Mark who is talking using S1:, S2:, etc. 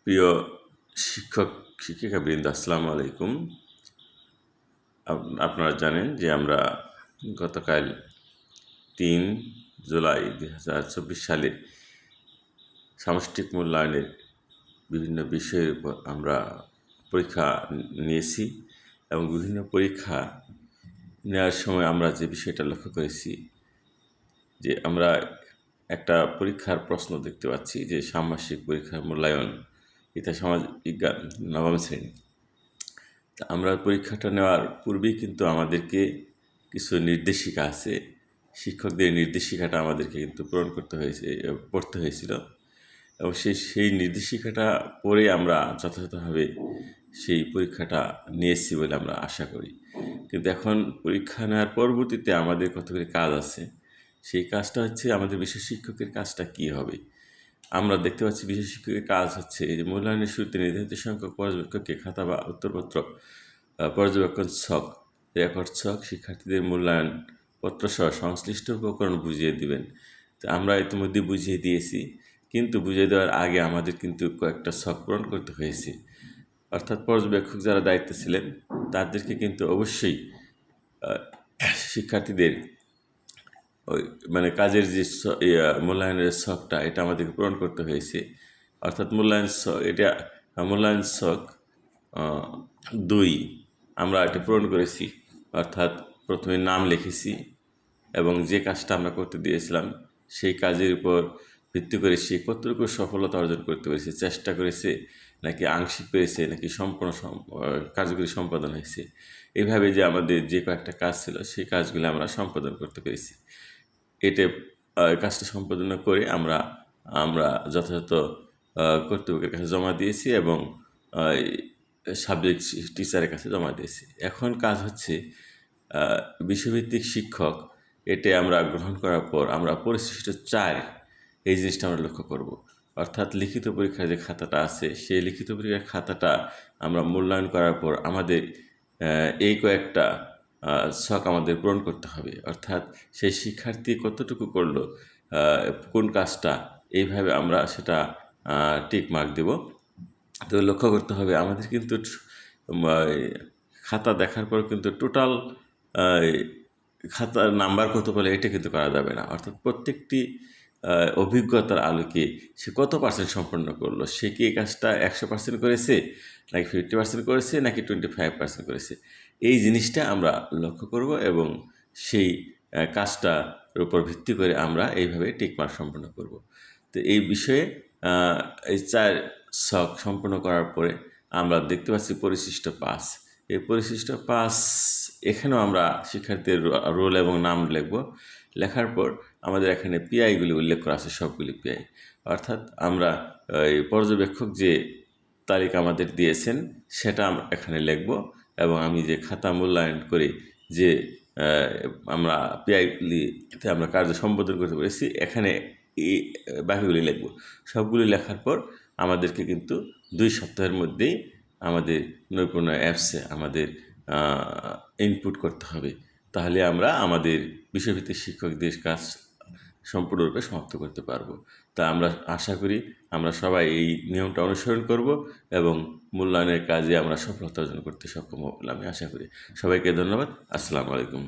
S1: প্রিয় শিক্ষক শিক্ষিকাবৃন্দ, আসসালামু আলাইকুম। আপনারা জানেন যে আমরা গতকাল ৩ জুলাই ২০২৪ সালে সামষ্টিক মূল্যায়নের বিভিন্ন বিষয়ের উপর আমরা পরীক্ষা নিয়েছি এবং বিভিন্ন পরীক্ষা নেওয়ার সময় আমরা যে বিষয়টা লক্ষ্য করেছি যে আমরা একটা পরীক্ষার প্রশ্ন দেখতে পাচ্ছি যে ষান্মাসিক পরীক্ষার মূল্যায়ন, এটা সমাজ বিজ্ঞান নবম শ্রেণী। আমরা পরীক্ষাটা নেওয়ার পূর্বেই কিন্তু আমাদেরকে কিছু নির্দেশিকা আছে, শিক্ষকদের নির্দেশিকাটা আমাদেরকে কিন্তু পূরণ করতে হয়েছে, পড়তে হয়েছিল এবং সেই নির্দেশিকাটা পড়ে আমরা যথাযথভাবে সেই পরীক্ষাটা নিয়েছি বলে আমরা আশা করি। কিন্তু এখন পরীক্ষা নেওয়ার পরবর্তীতে আমাদের কতগুলি কাজ আছে। সেই কাজটা হচ্ছে আমাদের বিশেষ শিক্ষকের কাজটা কী হবে। আমরা দেখতে পাচ্ছি বিশেষ শিক্ষকের কাজ হচ্ছে যে মূল্যায়নের শুরুতে নির্ধারিত সংখ্যক পর্যবেক্ষককে খাতা বা উত্তরপত্র পর্যবেক্ষণ ছক, রেকর্ড ছক, শিক্ষার্থীদের মূল্যায়ন পত্রসহ সংশ্লিষ্ট উপকরণ বুঝিয়ে দিবেন। তো আমরা ইতিমধ্যে বুঝিয়ে দিয়েছি, কিন্তু বুঝিয়ে দেওয়ার আগে আমাদের কিন্তু কয়েকটা ছক পূরণ করতে হয়েছে। অর্থাৎ পর্যবেক্ষক যারা দায়িত্বে ছিলেন তাদেরকে কিন্তু অবশ্যই শিক্ষার্থীদের ওই কাজের যে মূল্যায়নের ছকটা, এটা আমাদেরকে পূরণ করতে হয়েছে। অর্থাৎ মূল্যায়ন ছক 2 আমরা এটা পূরণ করেছি। অর্থাৎ প্রথমে নাম লিখেছি এবং যে কাজটা আমরা করতে দিয়েছিলাম সেই কাজের উপর ভিত্তি করে সে কতটুকু সফলতা অর্জন করতে পেরেছে, চেষ্টা করেছে নাকি আংশিক পেরেছে নাকি সম্পূর্ণ কাজগুলি সম্পাদন হয়েছে। এইভাবে যে আমাদের যে কয়েকটা কাজ ছিল সেই কাজগুলি আমরা সম্পাদন করতে পেরেছি। এটা কাজটা সম্পাদন করে আমরা যথাযথ কর্তৃপক্ষের কাছে জমা দিয়েছি এবং সাবজেক্ট টিচারের কাছে জমা দিয়েছি। এখন কাজ হচ্ছে বিষয়ভিত্তিক শিক্ষক, এটা আমরা গ্রহণ করার পর আমরা পরিশিষ্ট 4 এই জিনিসটা আমরা লক্ষ্য করব। অর্থাৎ লিখিত পরীক্ষার যে খাতাটা আছে সেই লিখিত পরীক্ষার খাতাটা আমরা মূল্যায়ন করার পর আমাদের এই কয়েকটা ছক আমাদের পূরণ করতে হবে। অর্থাৎ সেই শিক্ষার্থী কতটুকু করলো, কোন কাজটা, এইভাবে আমরা সেটা টিক মার্ক দেব। তো লক্ষ্য করতে হবে আমাদের কিন্তু খাতা দেখার পর কিন্তু টোটাল খাতার নাম্বার কত বলে এটা কিন্তু করা যাবে না। অর্থাৎ প্রত্যেকটি অভিজ্ঞতার আলোকে সে কত পার্সেন্ট সম্পন্ন করলো, সে কি এই কাজটা 100% করেছে নাকি 50% করেছে নাকি 25% করেছে, এই জিনিসটা আমরা লক্ষ্য করব এবং সেই কাজটার উপর ভিত্তি করে আমরা এইভাবে টিকমার্ক সম্পন্ন করব। তো এই বিষয়ে এই 4 ছক সম্পন্ন করার পরে আমরা দেখতে পাচ্ছি পরিশিষ্ট 5। এই পরিশিষ্ট 5 এখানেও আমরা শিক্ষার্থীর রোল এবং নাম লিখব। লেখার পর আমাদের এখানে পিআইগুলি উল্লেখ করা আছে, সবগুলি পিআই। অর্থাৎ আমরা এই পর্যবেক্ষক যে তালিকা আমাদের দিয়েছেন সেটা আমরা এখানে লিখব এবং আমি যে খাতা মূল্যায়ন করে যে আমরা পিআইগুলিতে আমরা কার্য সম্পাদন করতে পেরেছি এখানে এই বাকিগুলি লিখব। সবগুলি লেখার পর আমাদেরকে কিন্তু 2 সপ্তাহের মধ্যেই আমাদের নৈপুণ্য অ্যাপসে আমাদের ইনপুট করতে হবে। তাহলে আমরা আমাদের বিষয়ভিত্তিক শিক্ষকদের কাজ সম্পূর্ণরূপে সমাপ্ত করতে পারবো। তা আমরা আশা করি আমরা সবাই এই নিয়মটা অনুসরণ করব এবং মূল্যায়নের কাজে আমরা সফলতা অর্জন করতে সক্ষম হব বলে আমি আশা করি। সবাইকে ধন্যবাদ। আসসালামু আলাইকুম।